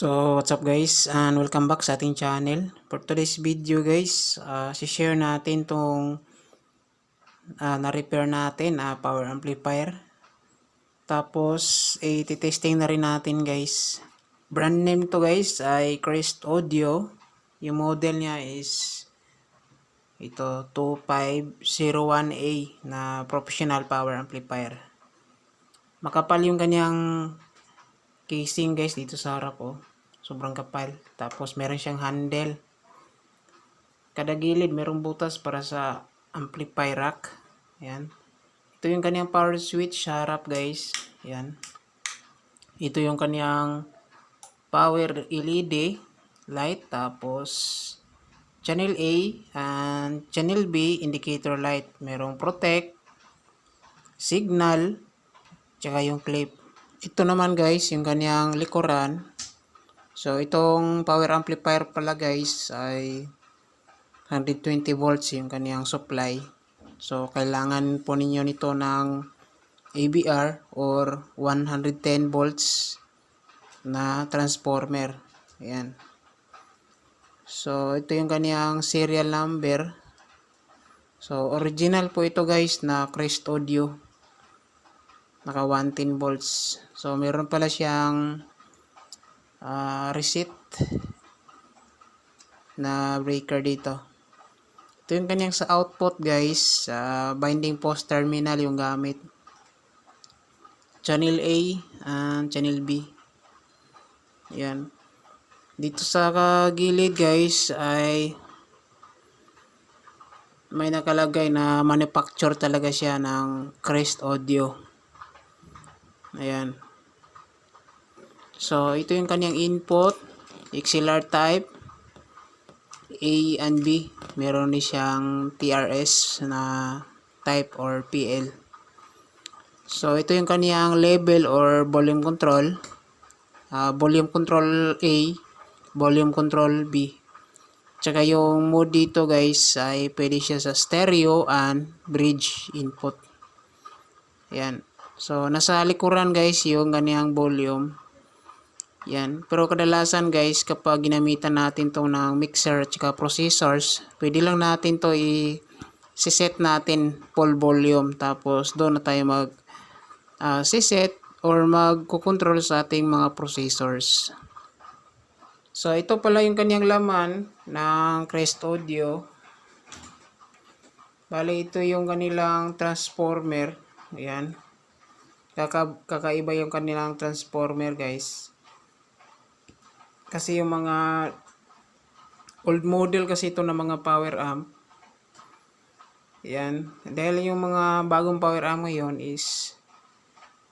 So, what's up guys and welcome back sa ating channel. For today's video guys, share natin tong na-repair natin power amplifier. Tapos, i-testing na rin natin guys. Brand name to guys ay Crest Audio. Yung model niya is ito 2501A na professional power amplifier. Makapal yung kanyang casing guys dito sa harap sobrang kapal. Tapos meron siyang handle. Kada gilid merong butas para sa amplifier rack. Ayan. Ito yung kanyang power switch sa harap guys. Ayan. Ito yung kanyang power LED light. Tapos channel A and channel B indicator light. Merong protect, signal, tsaka yung clip. Ito naman guys yung kanyang likuran. So itong power amplifier pala guys ay 120 volts yung kaniyang supply. So kailangan po ninyo nito ng ABR or 110 volts na transformer. Ayan. So ito yung kaniyang serial number. So original po ito guys na Crest Audio. Naka 110 volts. So meron pala siyang receipt na breaker dito. Ito yung kanyang sa output guys, binding post terminal yung gamit. Channel A and channel B. Yan. Dito sa gilid guys ay may nakalagay na manufacture talaga siya ng Crest Audio. Ayan. So ito yung kanyang input, XLR type A and B. Meron din siyang TRS na type or PL. So ito yung kaniyang level or volume control. Volume control A, volume control B. Tsaka yung mode dito guys ay pwede siya sa stereo and bridge input. Yan. So nasa likuran guys yung kaniyang volume. Yan. Pero kadalasan guys, kapag ginamitan natin to ng mixer at saka processors, pwede lang natin to i-set natin full volume. Tapos doon na tayo mag-set or mag-control sa ating mga processors. So ito pala yung kanyang laman ng Crest Audio. Bali ito yung kanilang transformer. Ayan. Kakaiba yung kanilang transformer guys. Kasi yung mga old model kasi ito na mga power amp. Yan. Dahil yung mga bagong power amp ngayon is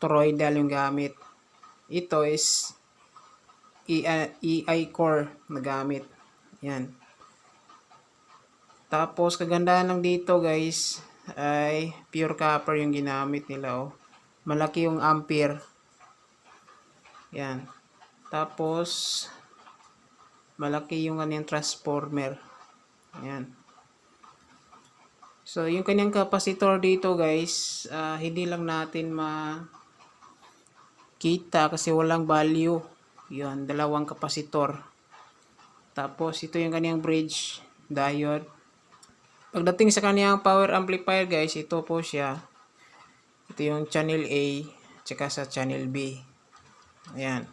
toroidal yung gamit. Ito is EI core na gamit. Yan. Tapos kagandahan lang dito guys ay pure copper yung ginamit nila. Malaki yung ampere. Yan. Tapos malaki yung kanyang transformer. Ayan. So, yung kanyang capacitor dito guys, hindi lang natin makita kasi walang value. Yan, dalawang capacitor. Tapos, ito yung kanyang bridge diode. Pagdating sa kanyang power amplifier guys, ito po siya. Ito yung channel A, tsaka sa channel B. Ayan.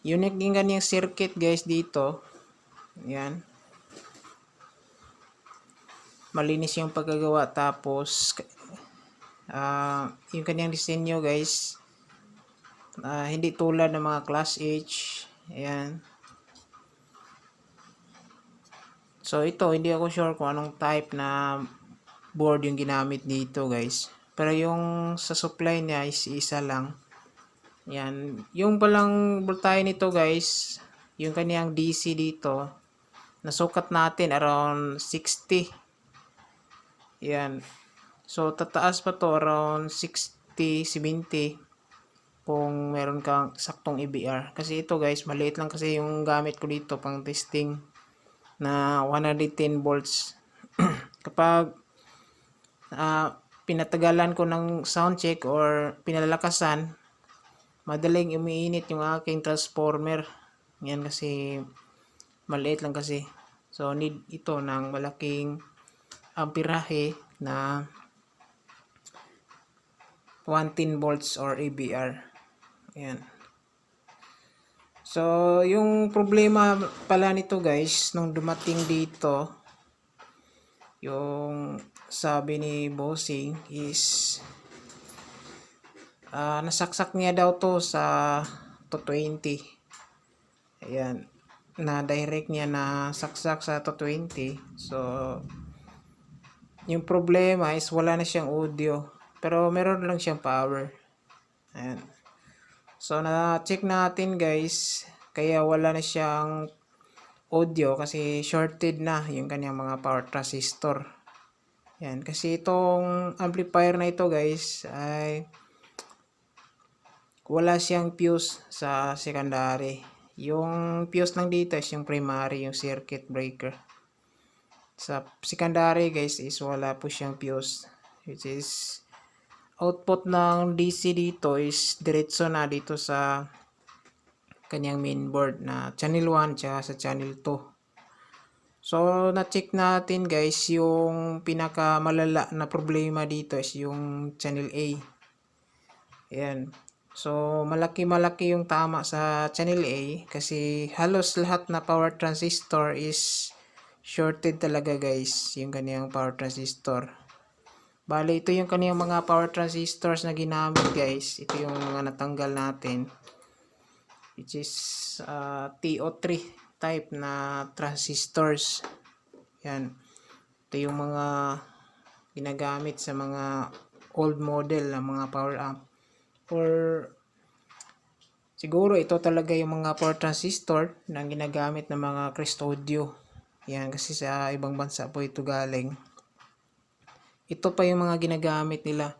Unique din kanyang circuit guys dito. Ayan. Malinis yung pagkagawa. Tapos yung kanyang disenyo guys, hindi tulad ng mga class H. Ayan. So ito, hindi ako sure kung anong type na board yung ginamit dito guys. Pero yung sa supply niya is isa lang. Yan. Yung palang voltahe nito guys, yung kaniyang DC dito, nasukat natin around 60. Yan. So, tataas pa to around 60, 70 kung meron kang saktong EBR. Kasi ito guys, maliit lang kasi yung gamit ko dito pang testing na 110 volts. Kapag pinatagalan ko ng sound check or pinalakasan, madaling umiinit yung aking transformer. Yan kasi maliit lang kasi. So need ito ng malaking amperahe na 110 volts or ABR. Ayan. So, yung problema pala nito guys, nung dumating dito, yung sabi ni Bossing is nasaksak niya daw to sa 220. Ayan. Na direct niya na saksak sa 220. So, yung problema is wala na siyang audio. Pero meron lang siyang power. Ayan. So, na-check natin guys. Kaya wala na siyang audio kasi shorted na yung kanyang mga power transistor. Yan. Kasi itong amplifier na ito guys ay wala siyang fuse sa secondary. Yung fuse lang dito is yung primary, yung circuit breaker. Sa secondary guys is wala po siyang fuse. Which is output ng DC dito is diretso na dito sa kanyang mainboard na channel 1 tsaka sa channel 2. So na-check natin guys yung pinakamalala na problema dito is yung channel A. Ayan. So malaki yung tama sa channel A kasi halos lahat na power transistor is shorted talaga guys, yung kaniyang power transistor. Bali, ito yung kaniyang mga power transistors na ginamit guys. Ito yung mga natanggal natin. Which is TO3 type na transistors. Yan. Ito yung mga ginagamit sa mga old model na mga power amp. Or siguro ito talaga yung mga power transistor na ginagamit ng mga Crestodio. Yan, kasi sa ibang bansa po ito galing. Ito pa yung mga ginagamit nila.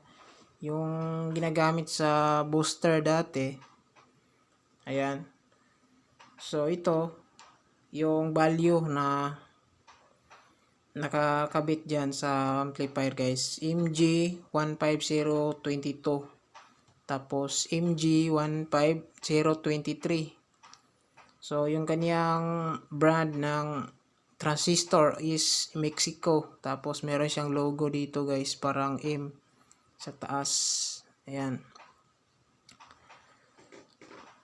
Yung ginagamit sa booster dati. Ayan. So, ito, yung value na nakakabit dyan sa amplifier guys. MG15022. Tapos, MG15023. So, yung kanyang brand ng transistor is Mexico. Tapos meron siyang logo dito guys, parang M sa taas. Ayan.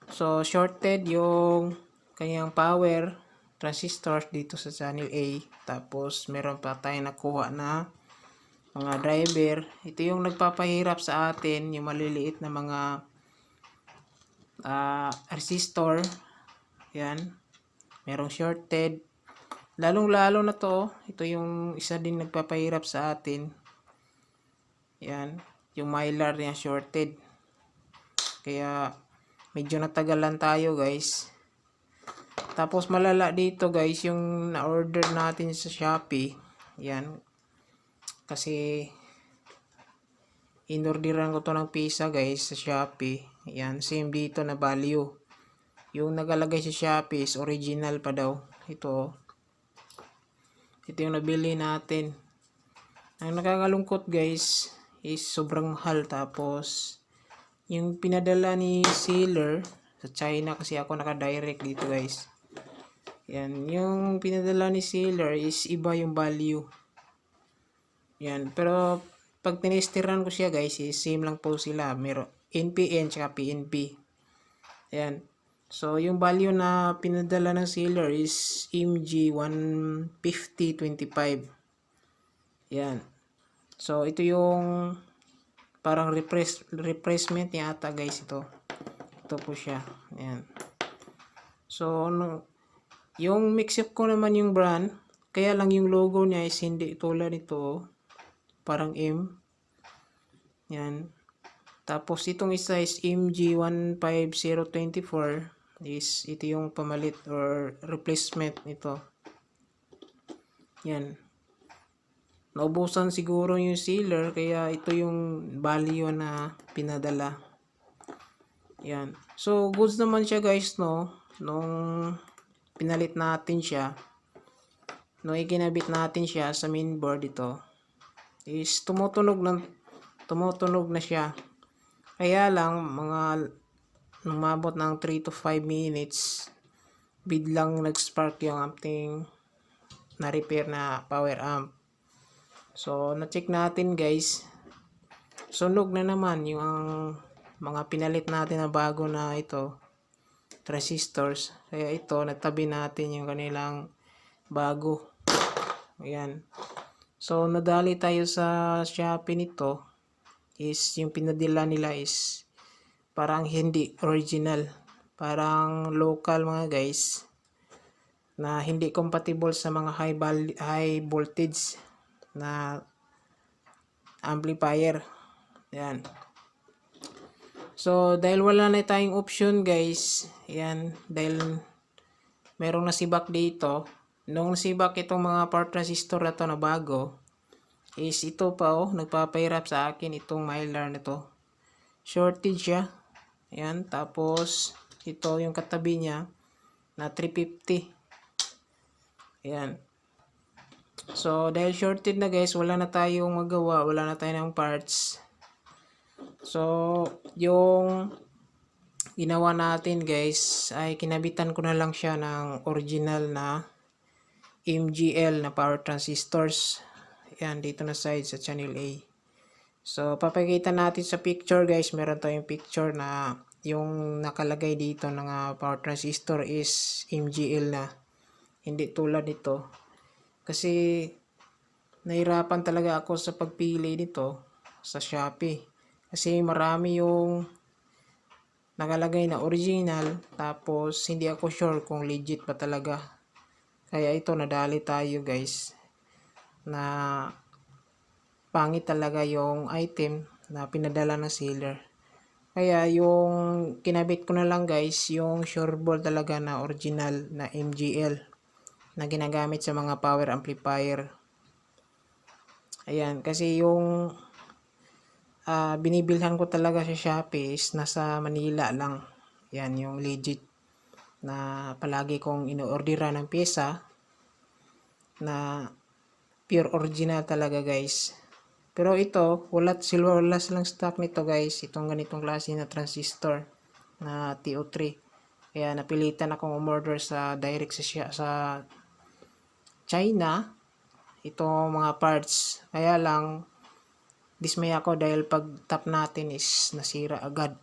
So shorted yung kanyang power transistor dito sa channel A. Tapos meron pa tayong nakuha na mga driver. Ito yung nagpapahirap sa atin, yung maliliit na mga resistor. Ayan. Merong shorted. Lalong-lalo na to, ito yung isa din nagpapahirap sa atin. Yan, yung mylar niya shorted. Kaya medyo natagalan tayo guys. Tapos malala dito guys, yung na-order natin sa Shopee. Yan. Kasi inorderan ko to ng pizza guys sa Shopee. Yan, same dito na value. Yung nagalagay sa Shopee is original pa daw. Ito yung nabili natin. Ang nakakalungkot guys is sobrang mahal. Tapos yung pinadala ni seller sa China, kasi ako naka-direct dito guys. Yan, yung pinadala ni seller is iba yung value. Yan, pero pag tinestiran ko siya guys, is same lang po sila. Meron NPN tsaka PNP. Yan. So, yung value na pinadala ng seller is MG15025. Yan. So, ito yung parang replacement yata guys ito. Ito po siya. Yan. So, yung mix-up ko naman yung brand. Kaya lang yung logo niya is hindi tulad nito. Parang M. Yan. Tapos, itong isa is MG15024. Ito yung pamalit or replacement nito. Yan. Naubusan siguro yung sealer, kaya ito yung value na pinadala. Yan. So, goods naman siya guys, no? Nung pinalit natin siya, nung ikinabit natin siya sa mainboard ito, is tumutunog na siya. Kaya lang, mga umabot ng 3 to 5 minutes, biglang nag-spark yung ating na-repair na power amp. So, na-check natin guys. Sunog na naman yung mga pinalit natin na bago na ito, transistors. Kaya ito, natabi natin yung kanilang bago. Ayan. So, nadali tayo sa Shopee nito. Is yung pinadala nila is parang hindi original. Parang local mga guys. Na hindi compatible sa mga high voltage na amplifier. Yan. So, dahil wala na tayong option guys, yan, dahil merong nasibak dito, nung nasibak itong mga power transistor na to na bago, is ito pa nagpapahirap sa akin itong mylar na to. Shortage siya. Yan, tapos ito yung katabi niya na 350. Ayan. So, dahil shorted na guys, wala na tayong magawa, wala na tayong parts. So, yung ginawa natin guys, ay kinabitan ko na lang siya ng original na MGL na power transistors. Ayan, dito na side sa channel A. So, papakita natin sa picture guys, meron tayong picture na yung nakalagay dito ng power transistor is MGL na. Hindi tulad nito. Kasi nahirapan talaga ako sa pagpili nito sa Shopee. Kasi marami yung nakalagay na original, tapos hindi ako sure kung legit pa talaga. Kaya ito, nadali tayo guys na pangit talaga yung item na pinadala ng seller. Kaya yung kinabit ko na lang guys, yung sureball talaga na original na MGL na ginagamit sa mga power amplifier. Ayan, kasi yung binibilhan ko talaga sa Shopee is nasa Manila lang. Yan, yung legit na palagi kong ino-ordera ng pyesa na pure original talaga guys. Pero ito, wala silang stock nito guys, itong ganitong klase na transistor na TO3. Kaya napilitan akong umorder sa direct sa China, itong mga parts. Kaya lang, dismay ako dahil pag tap natin is nasira agad.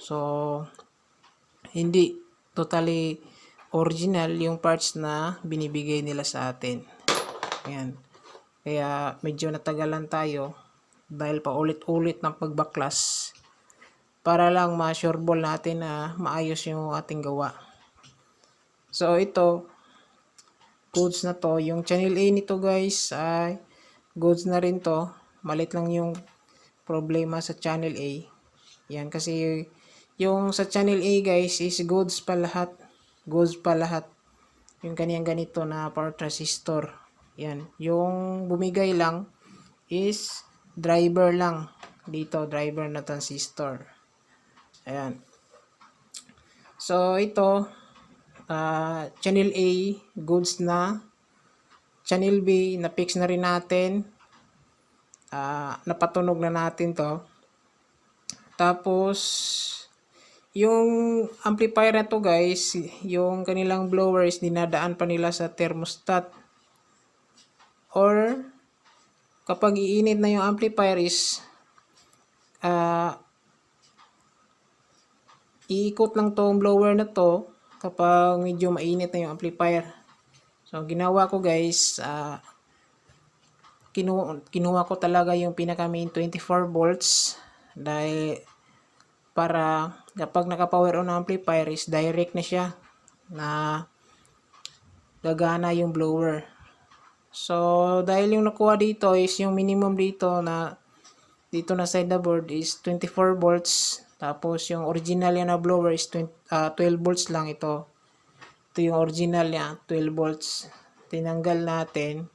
So, hindi totally original yung parts na binibigay nila sa atin. Ayan. Kaya medyo natagalan tayo dahil paulit-ulit ng pagbaklas para lang ma-sureball natin na maayos yung ating gawa. So, ito, goods na to. Yung channel A nito guys ay goods na rin to. Malit lang yung problema sa channel A. Yan, kasi yung sa channel A guys is goods pa lahat. Goods pa lahat. Yung kaniyang ganito na power transistor. Yan. Yung bumigay lang is driver lang. Dito, driver na transistor. Ayan. So, ito, channel A, goods na. Channel B, na-fix na rin natin. Napatunog na natin to. Tapos, yung amplifier na to guys, yung kanilang blower is dinadaan pa nila sa thermostat. Or, kapag iinit na yung amplifier is, iikot lang tong blower na to kapag medyo mainit na yung amplifier. So, ginawa ko guys, kinuha ko talaga yung pinaka main 24 volts dahil para kapag naka-power on amplifier is direct na siya na gagana yung blower. So, dahil yung nakuha dito is yung minimum dito na side the board is 24 volts. Tapos yung original yan na blower is 12 volts lang ito. Ito yung original niya, 12 volts. Tinanggal natin.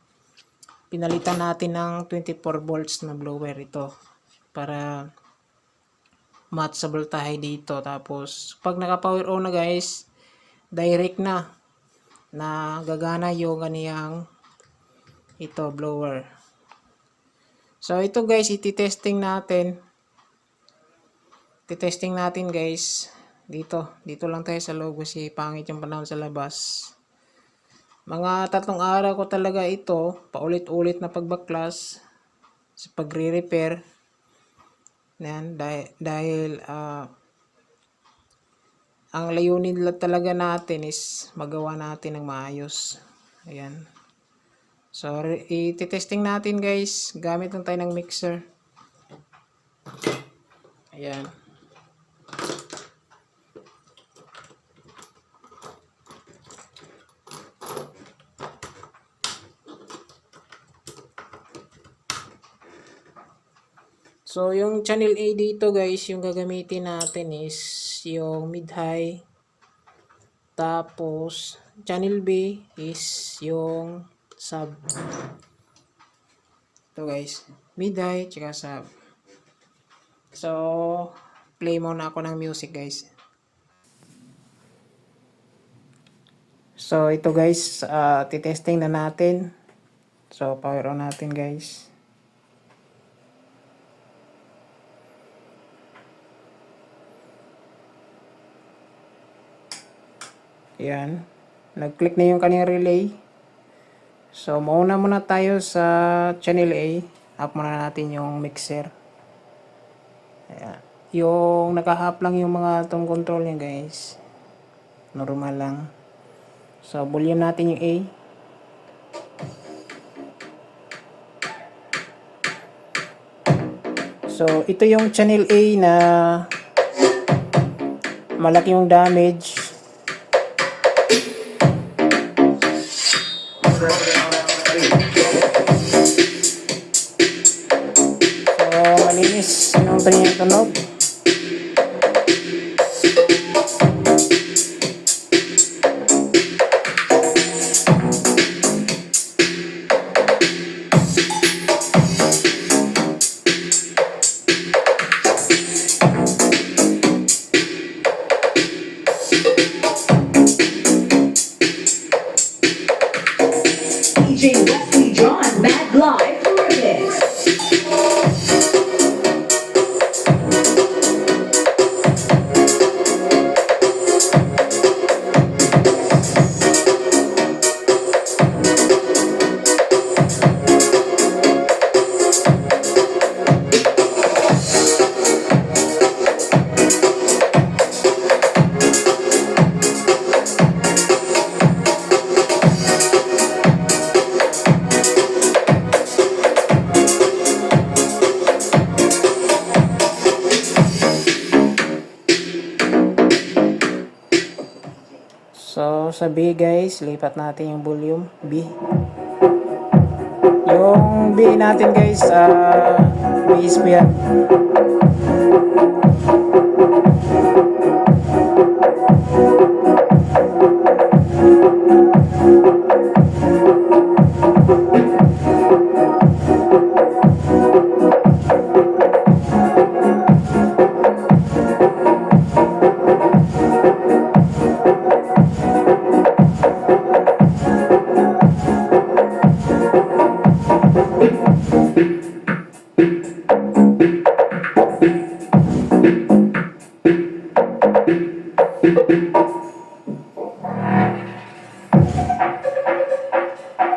Pinalitan natin ng 24 volts na blower ito. Para match sa voltahe dito. Tapos pag naka-power on na guys, direct na gagana yung kaniyang ito blower. So ito guys, iti-testing natin. titesting natin guys. Dito lang tayo sa loob kasi pangit yung panahon sa labas. Mga 3 araw ko talaga ito, paulit-ulit na pagbaklas sa pagre-repair. Yan, dahil ang layunin talaga natin is magawa natin ng maayos. Ayan. So, i-testing natin guys. Gamit lang tayo ng mixer. Ayan. So, yung channel A dito guys, yung gagamitin natin is yung mid-high. Tapos, channel B is yung sub. Ito guys, mid-high tsaka sub. So, play muna ako ng music guys. So, ito guys, titesting na natin. So, power on natin guys. Ayan. Nag-click na yung kanyang relay. So, mauna muna tayo sa channel A. Up muna natin yung mixer. Ayan. Yung naka-half lang yung mga tong control niya guys. Normal lang. So, volume natin yung A. So, ito yung channel A na malaki yung damage. So, malinis yung kanyang tunog. DJ Wesley John, Mad Live Remix. So, sa B guys, lipat natin yung volume. B. Yung B natin guys, bass po yan.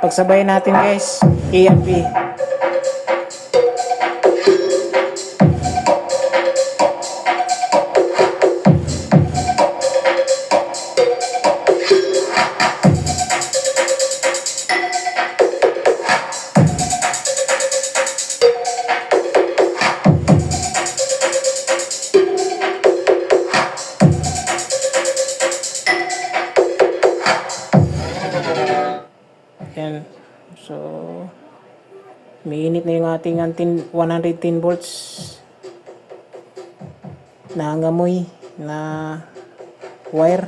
Pagsabayin natin guys, A and B. Yan. So, mainit na yung ating 110 volts na nangamoy na wire.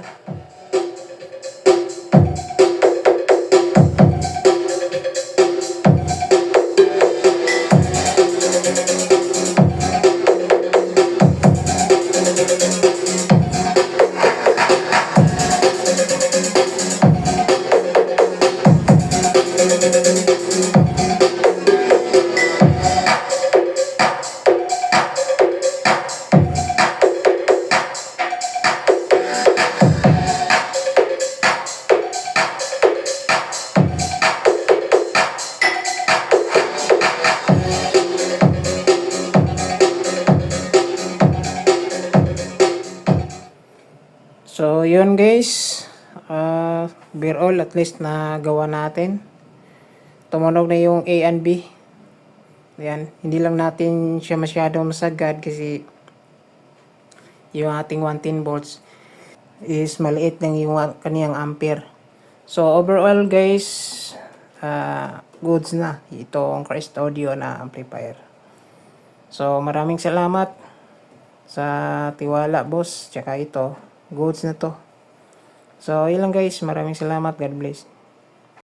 So, yun guys. Overall, at least na gawa natin. Tumunog na yung A and B. Ayan. Hindi lang natin siya masyadong masagad kasi yung ating 110 volts is maliit lang yung kaniyang ampere. So, overall guys, goods na itong Crest Audio na amplifier. So, maraming salamat sa tiwala, boss. Tsaka ito, goods na to. So, yun lang guys. Maraming salamat. God bless.